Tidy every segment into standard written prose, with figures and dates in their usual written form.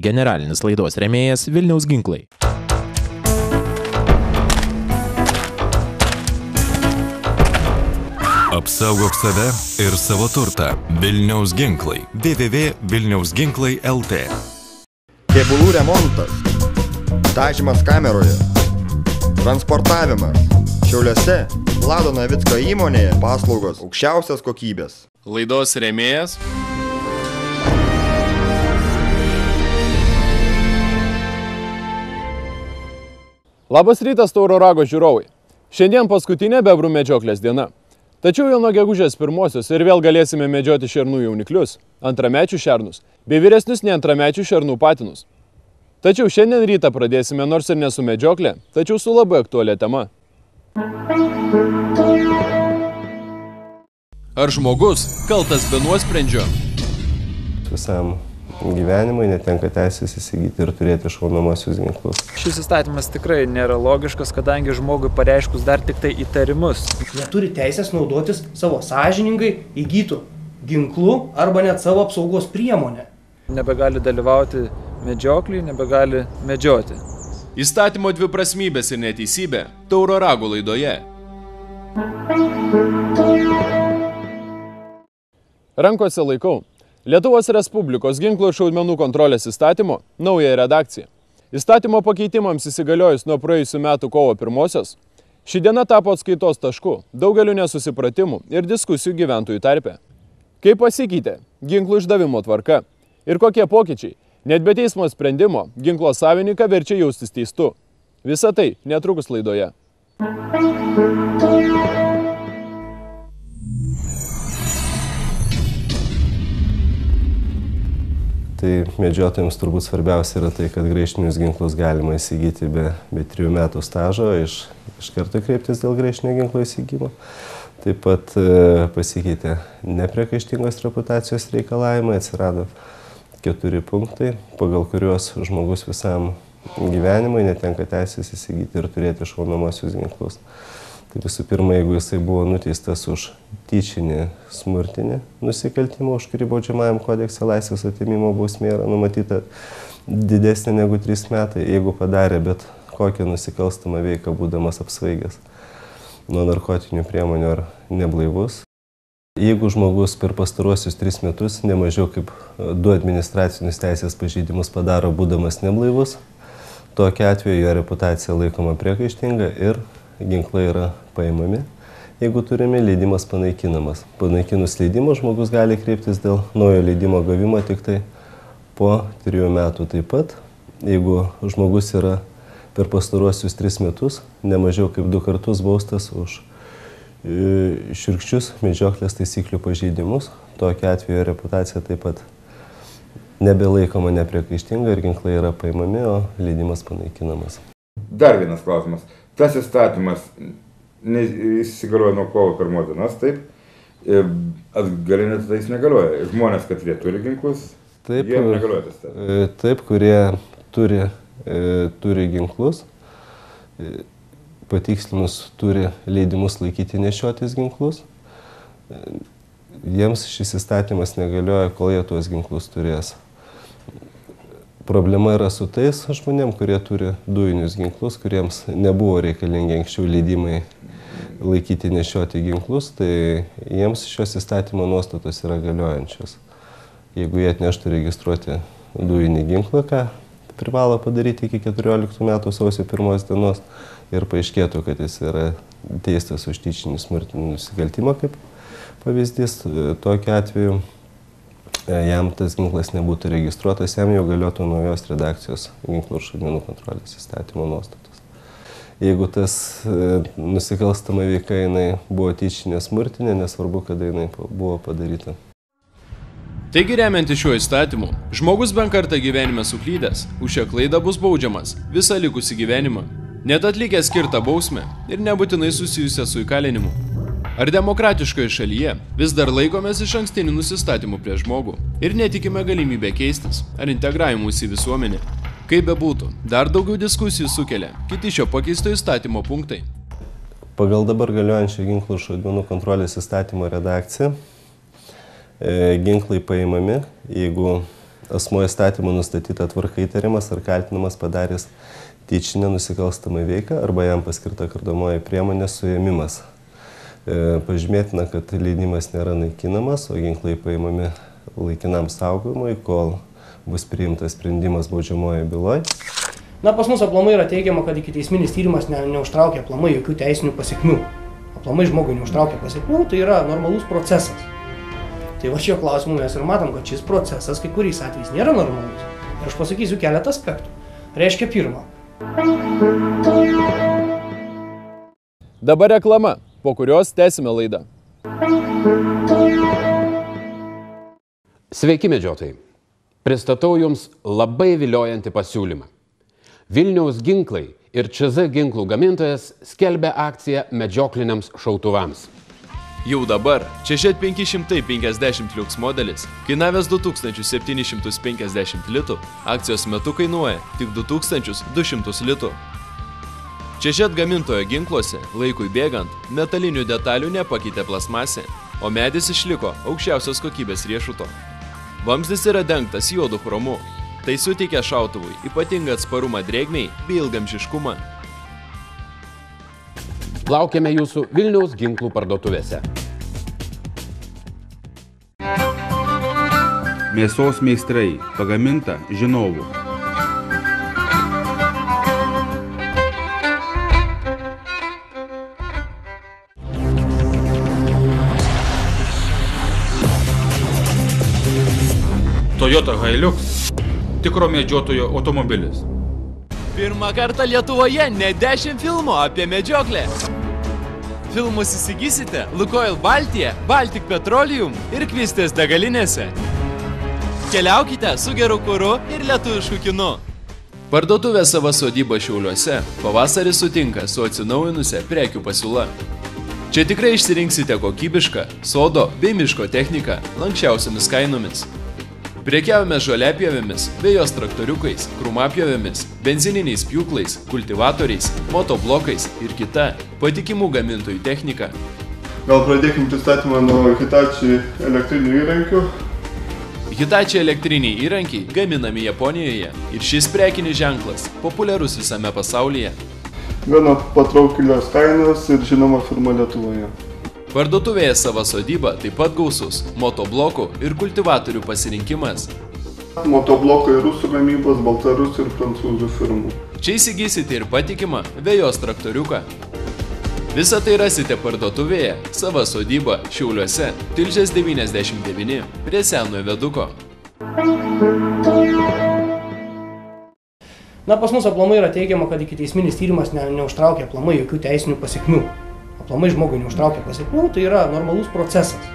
Generalinis laidos rėmėjas Vilniaus ginklai. Apsaugok save ir savo turtą. Vilniaus ginklai. www.vilniausginklai.lt. Kėbulų remontas, dažymas kameroje, transportavimas. Šiauliuose Vlado Navicko įmonėje paslaugos aukščiausios kokybės. Laidos rėmėjas Labas rytas, Tauro Rago žiūrovai. Šiandien paskutinė bebrų medžioklės diena. Tačiau jau nuo gegužės 1-osios ir vėl galėsime medžioti šernų jauniklius, antramečių šernus, bei vyresnius nei antramečių šernų patinus. Tačiau šiandien rytą pradėsime nors ir ne su medžioklė, tačiau su labai aktualia tema. Ar žmogus kaltas be nuosprendžio? Visam gyvenimui netenka teisės įsigyti ir turėti šaunamosius ginklus. Šis įstatymas tikrai nėra logiškas, kadangi žmogui pareiškus dar tik tai įtarimus. Neturi teisės naudotis savo sąžiningai įgytų ginklų arba net savo apsaugos priemonę. Nebegali dalyvauti medžioklį, nebegali medžioti. Įstatymo dviprasmybės ir neteisybė Tauro Rago laidoje. Rankose laikau Lietuvos Respublikos ginklų ir šaudmenų kontrolės įstatymo naują redakciją. Įstatymo pakeitimams įsigaliojus nuo praėjusių metų kovo 1-osios, ši diena tapo atskaitos tašku daugeliu nesusipratimų ir diskusijų gyventojų tarpe. Kaip pasikeitė ginklų išdavimo tvarka ir kokie pokyčiai, net be teismo sprendimo, ginklo savininką verčia jaustis teistu. Visa tai netrukus laidoje. Tai medžiotojams turbūt svarbiausia yra tai, kad graižtinius ginklus galima įsigyti be 3 metų stažo, iš karto kreiptis dėl graižtinio ginklo įsigymo. Taip pat pasikeitė nepriekaištingos reputacijos reikalavimai, atsirado 4 punktai, pagal kuriuos žmogus visam gyvenimui netenka teisės įsigyti ir turėti šaunamosius ginklus. Tai visų pirma, jeigu jisai buvo nuteistas už tyčinį smurtinį nusikaltimą, už kurį baudžiamajam kodekse laisvės atėmimo bausmė yra numatyta didesnė negu 3 metai, jeigu padarė bet kokią nusikalstamą veiką, būdamas apsvaigęs nuo narkotinių priemonių ar neblaivus. Jeigu žmogus per pastaruosius 3 metus nemažiau kaip 2 administracinius teisės pažeidimus padaro, būdamas neblaivus, tokiu atveju jo reputacija laikoma priekaištinga ir ginklai yra paimami. Jeigu turime, leidimas panaikinamas. Panaikinus leidimą žmogus gali kreiptis dėl naujo leidimo gavimo tik tai po 3 metų. Taip pat, jeigu žmogus yra per pastaruosius 3 metus nemažiau kaip 2 kartus baustas už šiurkščius medžioklės taisyklių pažeidimus, tokiu atveju reputacija taip pat nebelaikoma nepriekaištinga ir ginklai yra paimami, o leidimas panaikinamas. Dar vienas klausimas. Tas įstatymas įsigalioja nuo kovo 1 dienos, taip? Atgalinė tai jis negalioja. Žmonės, kad jie turi ginklus, jie negalioja tas įstatymas. Taip, kurie turi ginklus, patikslinus turi leidimus laikyti nešiotis ginklus, jiems šis įstatymas negalioja, kol jie tuos ginklus turės. Problema yra su tais žmonėm, kurie turi dujinius ginklus, kuriems nebuvo reikalingi anksčiau leidimai laikyti nešioti ginklus, tai jiems šios įstatymo nuostatos yra galiojančios. Jeigu jie atneštų registruoti dujinį ginklą, ką privalo padaryti iki 14 metų sausio 1 dienos ir paaiškėtų, kad jis yra teistas už tyčinį smurtinį nusikaltimą, kaip pavyzdys, tokiu atveju jam tas ginklas nebūtų registruotas, jam jau galiotų naujos redakcijos ginklų ir šaudmenų kontrolės įstatymo nuostatos. Jeigu tas nusikalstama veika jinai buvo tyčinė smurtinė, nesvarbu, kada jinai buvo padaryta. Taigi remiantis šiuo įstatymu, žmogus bent kartą gyvenime suklydęs, už šią klaidą bus baudžiamas visą likusį gyvenimą, net atlikęs skirtą bausmę ir nebūtinai susijusią su įkalinimu. Ar demokratiškoje šalyje vis dar laikomės iš ankstinių nusistatymų prieš žmogų ir netikime galimybę keistis ar integravimus į visuomenę? Kaip bebūtų, dar daugiau diskusijų sukelia kiti šio pakeisto įstatymo punktai. Pagal dabar galiojančią ginklų ir šaudmenų kontrolės įstatymo redakciją, ginklai paimami, jeigu asmuo įstatymu nustatyta tvarka įtariamas ar kaltinamas padaręs tyčinę nusikalstamą veiką arba jam paskirta kardomoji priemonė suėmimas. Pažymėtina, kad leidimas nėra naikinamas, o ginklai paimami laikinam saugojimui, kol bus priimtas sprendimas baudžiamojoje byloje. Na, pas mus aplamai yra teigiama, kad ikiteisminis tyrimas neužtraukia aplamai jokių teisinių pasiekmių. Aplamai žmogui neužtraukia pasiekmių, tai yra normalus procesas. Tai va šio klausimu mes ir matom, kad šis procesas kai kuriais atvejais nėra normalus. Ir aš pasakysiu keletą aspektų. Reiškia pirmą. Dabar reklama, po kurios tęsime laidą. Sveiki medžiotojai. Pristatau Jums labai viliojantį pasiūlymą. Vilniaus ginklai ir ČZ ginklų gamintojas skelbia akciją medžiokliniams šautuvams. Jau dabar ČŽ 550 liuks modelis, kainavęs 2750 litų, akcijos metu kainuoja tik 2200 litų. ČŽ gamintojo ginkluose, laikui bėgant, metalinių detalių nepakeitė plasmasė, o medis išliko aukščiausios kokybės riešuto. Vamzdis yra dengtas juodu chromu, tai suteikia šautuvui ypatingą atsparumą drėgmei bei ilgamžiškumą. Laukiame Jūsų Vilniaus ginklų parduotuvėse. Mėsos meistrai, pagaminta žinovų. Toyota Hilux – tikro medžiotojo automobilis. Pirmą kartą Lietuvoje ne 10 filmų apie medžioklę. Filmus įsigysite Lukoil Baltija, Baltic Petroleum ir Kvistės degalinėse. Keliaukite su geru kuru ir lietuvišku kinu. Parduotuvė Sava sodyba Šiauliuose pavasarį sutinka su atsinaujinusia prekių pasiūla. Čia tikrai išsirinksite kokybišką sodo bei miško techniką lanksčiausiamis kainomis. Prekiavome žoliapjovėmis, vėjos traktoriukais, krūmapjovėmis, benzininiais pjūklais, kultivatoriais, motoblokais ir kita patikimų gamintojų technika. Gal pradėkim pristatymą nuo Hitachi elektrinių įrankių. Hitachi elektriniai įrankiai gaminami Japonijoje ir šis prekinis ženklas populiarus visame pasaulyje. Gana patrauklios kainos ir žinoma firma Lietuvoje. Parduotuvėje Sava sodyba taip pat gausus motoblokų ir kultivatorių pasirinkimas. Motoblokai rusų gamybos, baltarusių ir prancūzų firmų. Čia įsigysite ir patikimą vėjos traktoriuką. Visą tai rasite parduotuvėje Sava sodyba Šiauliuose, Tilžės 99 prie senojo viaduko. Na, pas mus aplamai yra teigiama, kad ikiteisminis tyrimas neužtraukia aplamai jokių teisinių pasiekmių. Aplamai žmogui neužtraukia pasiekmių, tai yra normalus procesas.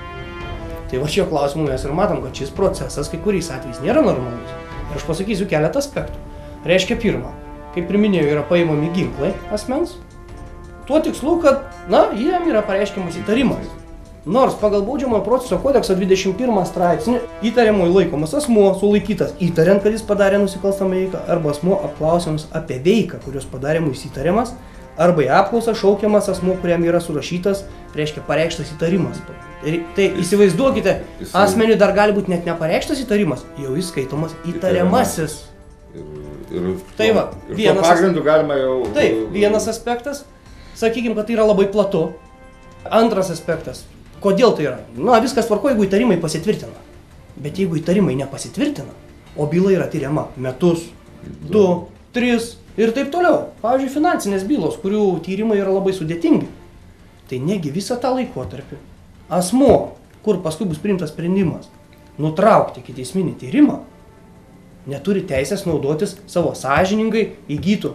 Tai va šio klausimu mes ir matom, kad šis procesas kai kuriais atvejais nėra normalus. Ir aš pasakysiu keletą aspektų. Reiškia pirmą, kaip ir minėjau, yra paimami ginklai asmens, tuo tikslu, kad, na, jiem yra pareiškiamas įtarimas. Nors pagal baudžiamojo proceso kodekso 21 straipsnį įtariamųjų laikomas asmuo sulaikytas įtariant, kad jis padarė nusikalstamą veiką, arba asmuo apklausiamas apie veiką, kurios padarė mūsų įtariamas, arba į apklausą šaukiamas asmuo, kuriam yra surašytas, reiškia pareikštas įtarimas. Tai įsivaizduokite, asmeniui dar gali būti net nepareikštas įtarimas, jau jis skaitomas įtariamasis. Tai va, vienas aspektas, sakykime, kad tai yra labai platu. Antras aspektas, kodėl tai yra? Na, viskas tvarko, jeigu įtarimai pasitvirtina. Bet jeigu įtarimai nepasitvirtina, o byla yra tyriama metus, 2, 3 ir taip toliau. Pavyzdžiui, finansinės bylos, kurių tyrimai yra labai sudėtingi. Tai negi visą tą laikotarpį asmuo, kur paskui bus priimtas sprendimas, nutraukti ikiteisminį tyrimą, neturi teisės naudotis savo sąžiningai įgytų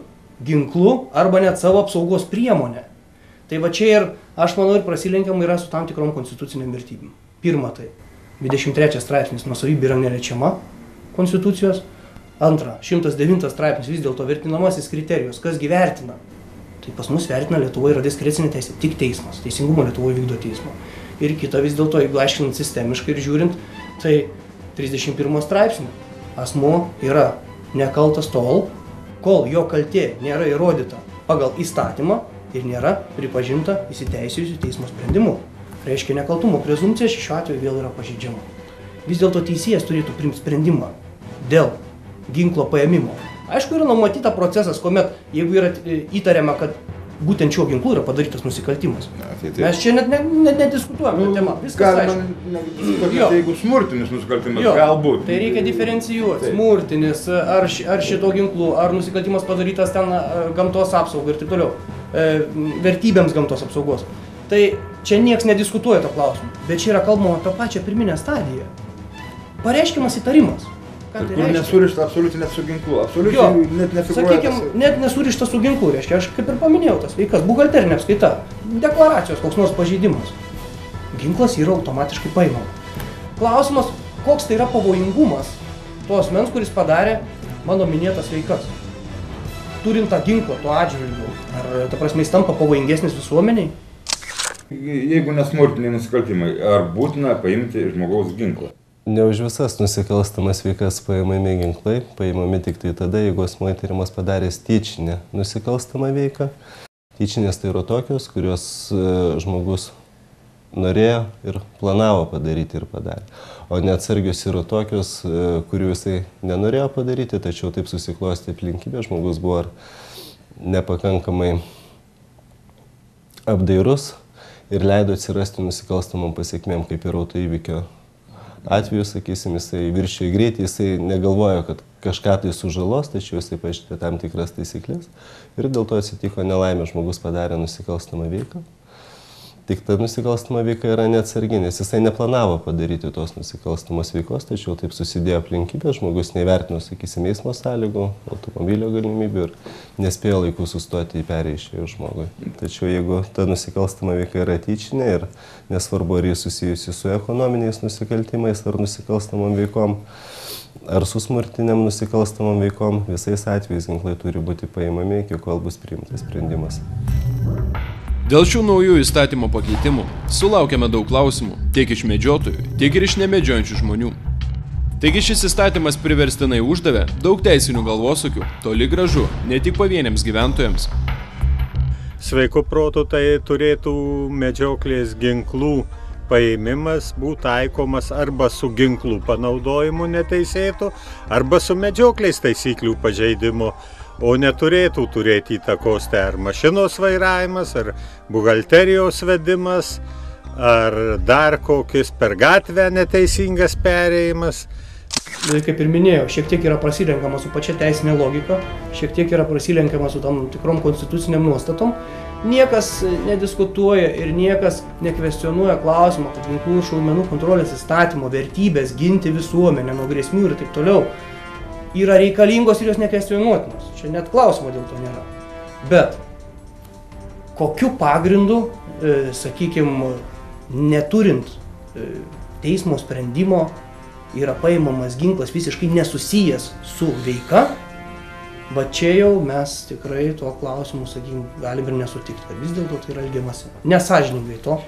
ginklų arba net savo apsaugos priemonę. Tai va čia ir, aš manau, ir prasilenkiama yra su tam tikrom konstituciniam vertybėm. Pirma, tai 23 straipsnis nuosavybė yra neliečiama konstitucijos. Antra, 109 straipsnis vis dėlto vertinamasis kriterijus, kasgi vertina. Tai pas mus vertina Lietuvoje yra diskrecinė teisė, tik teismas. Teisingumo Lietuvoje vykdo teismo. Ir kita vis dėlto, jeigu aiškinant sistemiškai ir žiūrint, tai 31 straipsnė. Asmuo yra nekaltas tol, kol jo kaltė nėra įrodyta pagal įstatymą ir nėra pripažinta įsiteisėjusiu teismo sprendimu. Reiškia, nekaltumo prezumpcija šiuo atveju vėl yra pažeidžiama. Vis dėlto teisėjas turėtų priimti sprendimą dėl ginklo paėmimo. Aišku, yra numatyta procesas, kuomet, jeigu yra įtariama, kad būtent šiuo ginklu yra padarytas nusikaltimas. Mes čia net nediskutuojame tą temą. Viskas aišku. Jeigu smurtinis nusikaltimas, galbūt. Tai reikia diferencijuoti. Smurtinis, ar šito ginklu, ar nusikaltimas padarytas ten gamtos apsaugai ir taip toliau. Vertybėms gamtos apsaugos. Tai čia nieks nediskutuoja to klausimu. Bet čia yra kalbama apie pačią pirminę stadiją. Pareiškiamas įtarimas. Ką tai reiškia? Nesurišta absoliučiai net su ginklu. Absoliučiai net nefiguruoja. Sakykime, net nesurišta su ginklu, reiškia, aš kaip ir paminėjau tas veikas, buhalterinė apskaita, deklaracijos, koks nors pažeidimas. Ginklas yra automatiškai paimama. Klausimas, koks tai yra pavojingumas to asmens, kuris padarė mano minėtas veikas. Turint tą ginklą, tuo atžvilgiu, ar ta prasme jis tampa pavojingesnis visuomeniai? Jeigu nesmurtiniai nusikaltimai, ar būtina paimti žmogaus ginklą? Ne už visas nusikalstamas veikas paimami ginklai, paimami tik tai tada, jeigu asmuo įtariamas padaręs tyčinę nusikalstamą veiką. Tyčinės tai yra tokios, kurios žmogus norėjo ir planavo padaryti ir padarė. O neatsargios yra tokios, kurių jisai nenorėjo padaryti, tačiau taip susiklosti aplinkybė, žmogus buvo nepakankamai apdairus ir leido atsirasti nusikalstamam pasiekmėm, kaip ir autoįvykio atveju, sakysim, jisai viršijo greitį, jisai negalvojo, kad kažką tai sužalos, tačiau jisai pažeidė tam tikras taisyklės ir dėl to atsitiko nelaimė, žmogus padarė nusikalstamą veiką. Tik ta nusikalstama veika yra neatsargi, nes jisai neplanavo padaryti tos nusikalstamos veikos, tačiau taip susidėjo aplinkybė, žmogus neįvertino, sakysim, eismo sąlygų, automobilio galimybių ir nespėjo laiku sustoti į perėjšį žmogui. Tačiau jeigu ta nusikalstama veika yra tyčinė ir nesvarbu, ar jis susijusi su ekonominiais nusikaltimais ar nusikalstamom veikom, ar su smurtiniam nusikalstamom veikom, visais atvejais ginklai turi būti paimami, iki kol bus priimtas sprendimas. Dėl šių naujų įstatymo pakeitimų sulaukėme daug klausimų tiek iš medžiotojų, tiek ir iš nemedžiojančių žmonių. Taigi šis įstatymas priverstinai uždavė daug teisinių galvosūkių, toli gražu, ne tik pavieniams gyventojams. Sveiku protu tai turėtų medžioklės ginklų paėmimas būtų taikomas arba su ginklų panaudojimu neteisėtu, arba su medžioklės taisyklių pažeidimu. O neturėtų turėti įtakos tai ar mašinos vairavimas, ar buhalterijos vedimas, ar dar kokis per gatvę neteisingas perėjimas. Kaip ir minėjau, šiek tiek yra prasilenkama su pačia teisinė logika, šiek tiek yra prasilenkama su tam tikrom konstituciniam nuostatom. Niekas nediskutuoja ir niekas nekvestionuoja klausimo, kad ginklų ir šaudmenų kontrolės įstatymo vertybės ginti visuomenę nuo grėsmių ir taip toliau yra reikalingos ir jos nekvestionuotinos. Čia net klausimo dėl to nėra. Bet kokiu pagrindu, sakykime, neturint teismo sprendimo, yra paimamas ginklas visiškai nesusijęs su veika, va čia jau mes tikrai tuo klausimu, sakykime, galim ir nesutikti, kad vis dėlto tai yra elgiamasi nesąžiningai to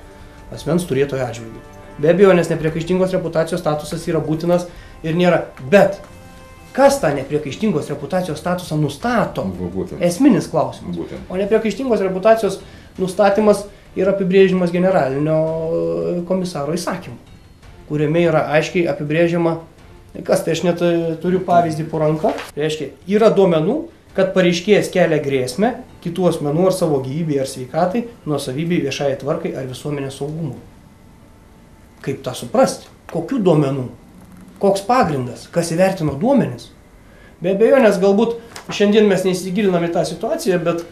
asmens turėtojo atžvilgiu. Be abejo, nes nepriekaištingos reputacijos statusas yra būtinas ir nėra. Bet kas tą nepriekaištingos reputacijos statusą nustato? Esminis klausimas. O nepriekaištingos reputacijos nustatymas yra apibrėžimas generalinio komisaro įsakymu, kuriame yra aiškiai apibrėžiama, kas tai aš net turiu pavyzdį po ranka, reiškia, yra duomenų, kad pareiškėjas kelia grėsmę kitų asmenų ar savo gyvybei ar sveikatai, nuosavybei, viešai tvarkai ar visuomenės saugumui. Kaip tą suprasti? Kokių duomenų? Koks pagrindas? Kas įvertino duomenis? Be abejo, nes galbūt šiandien mes neįsigiliname į tą situaciją, bet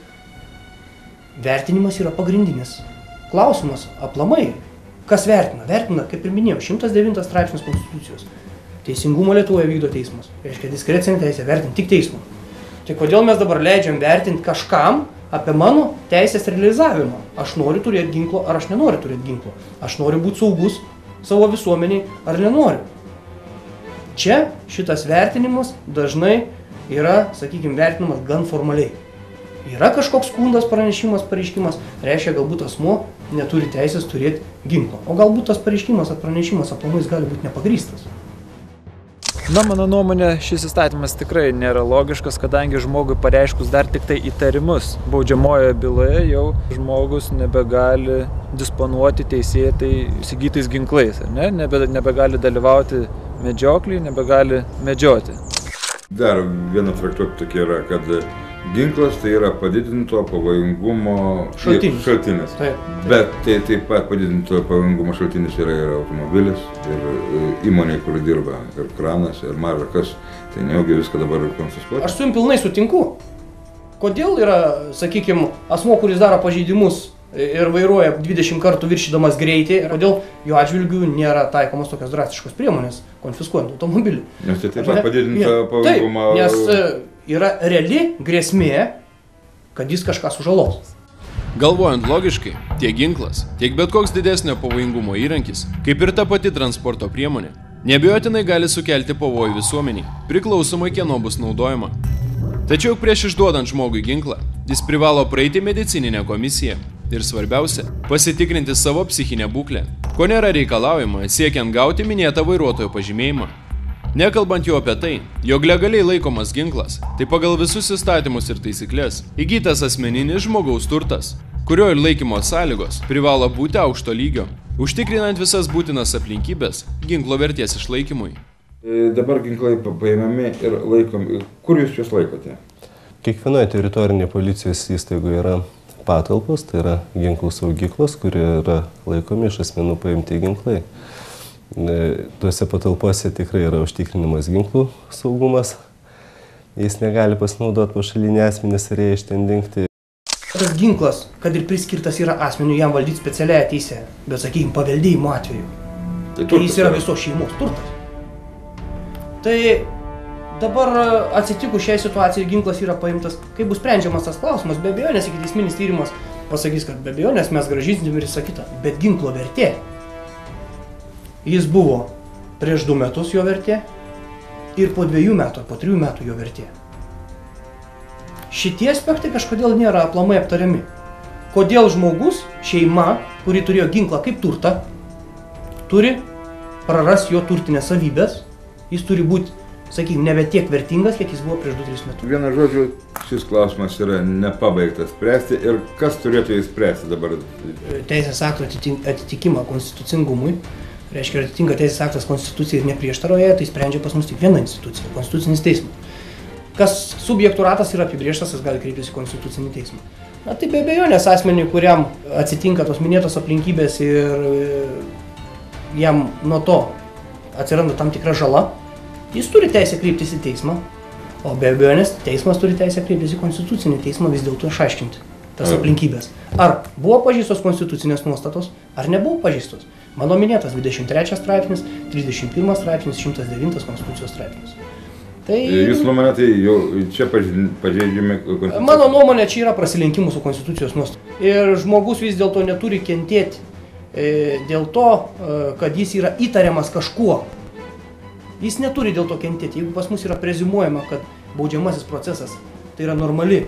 vertinimas yra pagrindinis klausimas aplamai. Kas vertina? Vertina, kaip ir minėjau, 109 straipsnis Konstitucijos. Teisingumo Lietuvoje vykdo teismas. Reiškia, diskrecinė teisė vertinti tik teismą. Tai kodėl mes dabar leidžiam vertinti kažkam apie mano teisės realizavimą? Aš noriu turėti ginklo ar aš nenoriu turėti ginklo? Aš noriu būti saugus savo visuomeniai ar nenoriu? Čia šitas vertinimas dažnai yra, sakykime, vertinamas gan formaliai. yra kažkoks skundas, pranešimas, pareiškimas, reiškia, galbūt asmuo neturi teisės turėti ginklo. O galbūt tas pareiškimas ar pranešimas aplamai gali būti nepagrįstas. Na, mano nuomonė, šis įstatymas tikrai nėra logiškas, kadangi žmogui pareiškus dar tik tai įtarimus baudžiamojoje byloje, jau žmogus nebegali disponuoti teisėtai įsigytais ginklais, ne? Nebegali dalyvauti medžioklėje, nebegali medžioti. Dar viena traktuotė tokia yra, kad ginklas tai yra padidinto pavojingumo šaltinis. Bet tai taip pat padidinto pavojingumo šaltinis yra ir automobilis, ir įmonė, kur dirba, ir kranas, ir maža kas. Tai nejaugi viską dabar konfiskuoti. Aš su jums pilnai sutinku. Kodėl yra, sakykime, asmo, kuris daro pažeidimus ir vairuoja 20 kartų viršydamas greitį, kodėl jo atžvilgių nėra taikomos tokios drastiškos priemonės, konfiskuojant automobilį. Nes tai taip pat padidinto pavojingumo... Taip, nes yra reali grėsmė, kad jis kažką sužalos. Galvojant logiškai, tiek ginklas, tiek bet koks didesnio pavojingumo įrankis, kaip ir ta pati transporto priemonė, neabejotinai gali sukelti pavojų visuomeniai, priklausomai kieno bus naudojama. Tačiau prieš išduodant žmogui ginklą, jis privalo praeiti medicininę komisiją ir svarbiausia, pasitikrinti savo psichinę būklę, ko nėra reikalaujama siekiant gauti minėtą vairuotojo pažymėjimą. Nekalbant jau apie tai, jog legaliai laikomas ginklas, tai pagal visus įstatymus ir taisyklės įgytas asmeninis žmogaus turtas, kurio ir laikymo sąlygos privalo būti aukšto lygio, užtikrinant visas būtinas aplinkybės ginklo vertės išlaikymui. Dabar ginklai paimami ir laikomi. Kur jūs juos laikote? Kiekvienoje teritorinėje policijos įstaigoje yra patalpos, tai yra ginklų saugyklos, kurie yra laikomi iš asmenų paimti ginklai. Tuose patalpose tikrai yra užtikrinimas ginklų saugumas. Jis negali pasinaudoti pašaliniai asmenys ir jie iš ten dingti. Tas ginklas, kad ir priskirtas yra asmeniui jam valdyti specialiąją teisę, bet sakykime paveldėjimo atveju, tai jis yra visos šeimos turtas. Tai dabar atsitikus šiai situacijai ginklas yra paimtas, kai bus sprendžiamas tas klausimas, be abejonės ikiteisminis tyrimas pasakys, kad be abejonės mes grąžinsim ir visa kita, bet ginklo vertė. Jis buvo prieš 2 metus jo vertė ir po 2 metų, po 3 metų jo vertė. Šitie aspektai kažkodėl nėra aplamai aptariami. Kodėl žmogus, šeima, kuri turėjo ginklą kaip turtą, turi praras jo turtinės savybės, jis turi būti, sakykime, nebe tiek vertingas, kiek jis buvo prieš 2-3 metus. Vienu žodžiu, šis klausimas yra nepabaigtas spręsti ir kas turėtų jį spręsti dabar? Teisės akto atitikimą konstitucingumui, reiškia, atitinka teisės aktas konstitucijai ir neprieštaroje, tai sprendžia pas mus tik viena institucija – Konstitucinis teismas. Kas subjektų ratas yra apibrėžtas, jis gali kreiptis į Konstitucinį teismą. Na tai be abejonės asmeniui, kuriam atsitinka tos minėtos aplinkybės ir jam nuo to atsiranda tam tikra žala, jis turi teisę kreiptis į teismą, o be abejonės teismas turi teisę kreiptis į Konstitucinį teismą vis dėlto išaiškinti tas aplinkybės. Ar buvo pažeistos konstitucinės nuostatos, ar nebuvo pažeistos. Mano minėtas 23 straipsnis, 31 straipsnis, 109 Konstitucijos straipsnis. Tai... Jūs nuomonė, tai jau čia pažeidžiami Konstitucijos? Mano nuomonė, čia yra prasilenkimų su Konstitucijos nuostata. Ir žmogus vis dėlto neturi kentėti dėl to, kad jis yra įtariamas kažkuo. Jis neturi dėl to kentėti. Jeigu pas mus yra preziumuojama, kad baudžiamasis procesas tai yra normali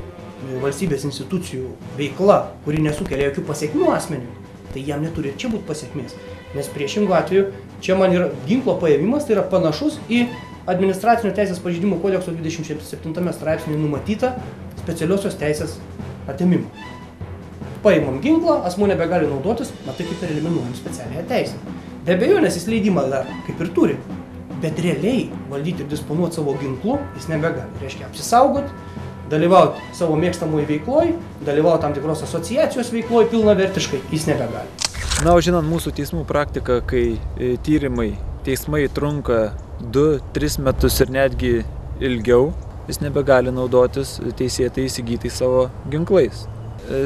valstybės institucijų veikla, kuri nesukelia jokių pasiekmių asmeniui, tai jam neturi čia būti pasiekmės. Nes priešingų atveju, čia man yra ginklo paėmimas, tai yra panašus į administracinio teisės pažeidimų kodekso 27 straipsnį numatytą specialiosios teisės atėmimą. Paimam ginklą, asmuo nebegali naudotis, tai kaip ir eliminuojam specialiąją teisę. Be abejonės jis leidimą dar kaip ir turi, bet realiai valdyti ir disponuoti savo ginklu jis nebegali. Reiškia apsisaugot, dalyvauti savo mėgstamoj veikloj, dalyvauti tam tikros asociacijos veikloj pilnavertiškai jis nebegali. Na, o žinant mūsų teismų praktiką, kai teismai trunka 2-3 metus ir netgi ilgiau, jis nebegali naudotis teisėtai įsigytais savo ginklais.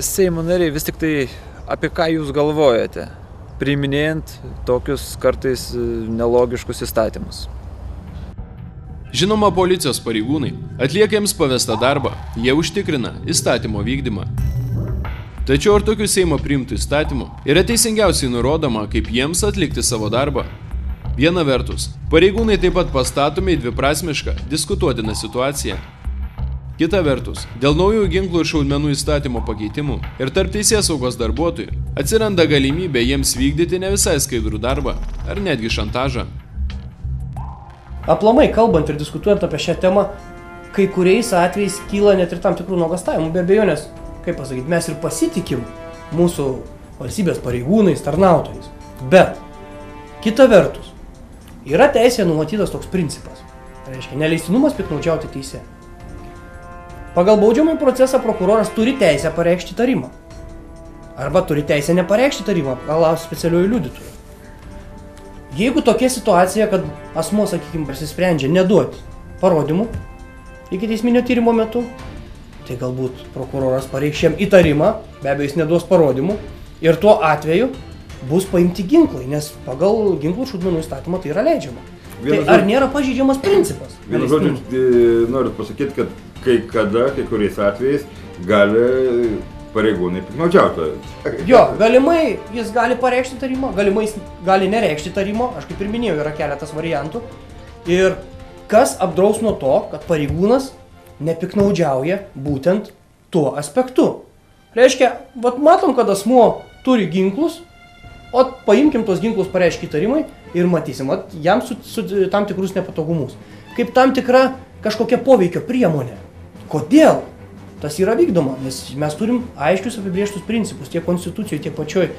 Seimo nariai, vis tik tai apie ką jūs galvojate, priiminėjant tokius kartais nelogiškus įstatymus? Žinoma, policijos pareigūnai atlieka jiems pavestą darbą, jie užtikrina įstatymo vykdymą. Tačiau ar tokių Seimo priimtų įstatymų yra teisingiausiai nurodoma, kaip jiems atlikti savo darbą? Viena vertus, pareigūnai taip pat pastatomi į dviprasmišką, diskutuotiną situaciją. Kita vertus, dėl naujų ginklų ir šaudmenų įstatymo pakeitimų ir tarp teisėsaugos darbuotojų atsiranda galimybė jiems vykdyti ne visai skaidrų darbą ar netgi šantažą. Aplamai, kalbant ir diskutuojant apie šią temą, kai kuriais atvejais kyla net ir tam tikrų nuogąstavimų, be abejonės, kaip pasakyti, mes ir pasitikim mūsų valstybės pareigūnais, tarnautojais. Bet, kita vertus, yra teisėje numatytas toks principas. Tai reiškia, neleistinumas piktnaudžiauti teisę. Pagal baudžiamąjį procesą prokuroras turi teisę pareikšti įtarimą. Arba turi teisę nepareikšti įtarimą, paklausti specialiųjų liudytojų. Jeigu tokia situacija, kad asmuo, sakykime, prasisprendžia neduoti parodymų iki teisminio tyrimo metu, tai galbūt prokuroras pareikš jam įtarimą, be abejo jis neduos parodymų, ir tuo atveju bus paimti ginklai, nes pagal ginklų šaudmenų įstatymą tai yra leidžiama. Tai ar nėra pažeidžiamas principas? Vienu žodžiu, noriu pasakyti, kad kai kuriais atvejais gali pareigūnai piktnaudžiauti. Jo, galimai jis gali pareikšti įtarimą, galimai jis gali nereikšti įtarimo, aš kaip ir minėjau, yra keletas variantų. Ir kas apdraus nuo to, kad pareigūnas nepiktnaudžiauja būtent tuo aspektu. Reiškia, matom, kad asmuo turi ginklus, o paimkim tos ginklus pareiškia įtarimai ir matysim, jam su tam tikrus nepatogumus. Kaip tam tikra kažkokia poveikio priemonė. Kodėl tas yra vykdoma? Nes mes turim aiškius apibrėžtus principus tiek konstitucijoje, tiek pačioj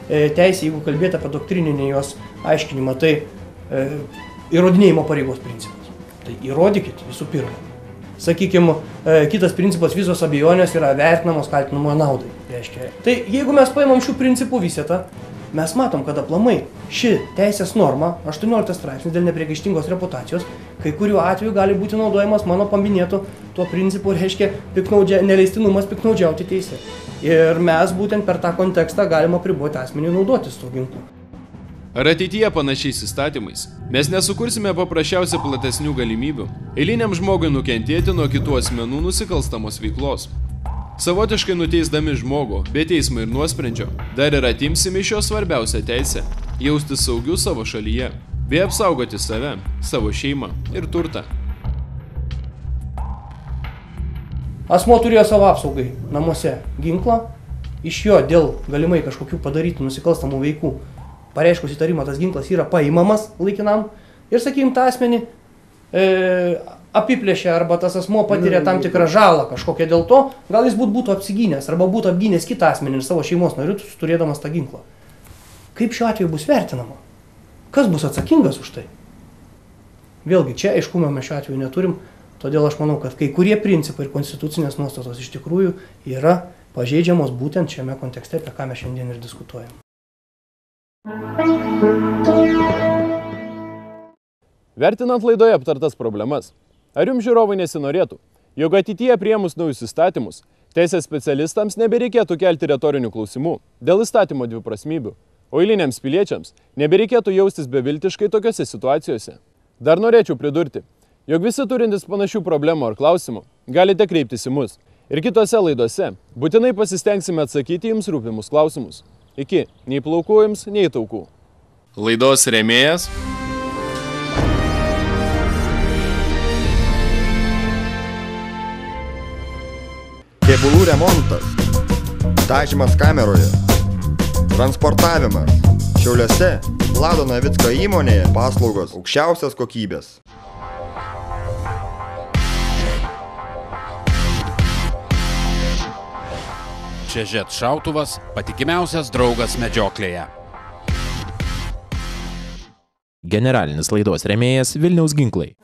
teisėje, jeigu kalbėti apie doktrininį jos aiškinimą, tai įrodinėjimo pareigos principas. Tai įrodykit visų pirma. Sakykime, kitas principas, visos abejonės yra vertinamos kaltinamojo naudai. Reiškia. Tai jeigu mes paimam šių principų visetą, mes matom, kad aplamai ši teisės norma, 18 straipsnis dėl nepriekaištingos reputacijos, kai kuriuo atveju gali būti naudojamas mano paminėtų tuo principu, reiškia neleistinumas piktnaudžiauti teisę. Ir mes būtent per tą kontekstą galima apriboti asmenį naudotis to ginklu. Ar ateityje panašiais įstatymais mes nesukursime paprasčiausiai platesnių galimybių eiliniam žmogui nukentėti nuo kitų asmenų nusikalstamos veiklos? Savotiškai nuteisdami žmogų, be teismo ir nuosprendžio, dar ir atimsime iš jo svarbiausią teisę – jaustis saugiu savo šalyje, bei apsaugoti save, savo šeimą ir turtą. Asmuo turėjo savo apsaugai namuose ginklą, iš jo dėl galimai kažkokių padarytų nusikalstamų veikų pareiškus įtarimą, tas ginklas yra paimamas laikinam ir, sakykime, tą asmenį apiplėšia arba tas asmuo patiria tam tikrą žalą kažkokią dėl to, gal jis būtų apsigynęs arba būtų apgynęs kitą asmenį ir savo šeimos narius turėdamas tą ginklą. Kaip šiuo atveju bus vertinama? Kas bus atsakingas už tai? Vėlgi, čia aiškumo mes šiuo atveju neturim, todėl aš manau, kad kai kurie principai ir konstitucinės nuostatos iš tikrųjų yra pažeidžiamos būtent šiame kontekste, apie ką mes šiandien ir diskutuojam. Vertinant laidoje aptartas problemas, ar jums žiūrovai nesinorėtų, jog ateityje priėmus naujus įstatymus, teisės specialistams nebereikėtų kelti retorinių klausimų dėl įstatymo dviprasmybių, o eiliniams piliečiams nebereikėtų jaustis beviltiškai tokiose situacijose? Dar norėčiau pridurti, jog visi turintys panašių problemų ar klausimų galite kreiptis į mus ir kitose laidose būtinai pasistengsime atsakyti jums rūpimus klausimus. Iki, nei plaukų jums, nei taukų. Laidos rėmėjas Kėbulų remontas, dažymas kameroje, transportavimas. Šiauliuose Vlado Navicko įmonėje paslaugos aukščiausios kokybės. Čežet šautuvas – patikimiausias draugas medžioklėje. Generalinis laidos rėmėjas Vilniaus ginklai.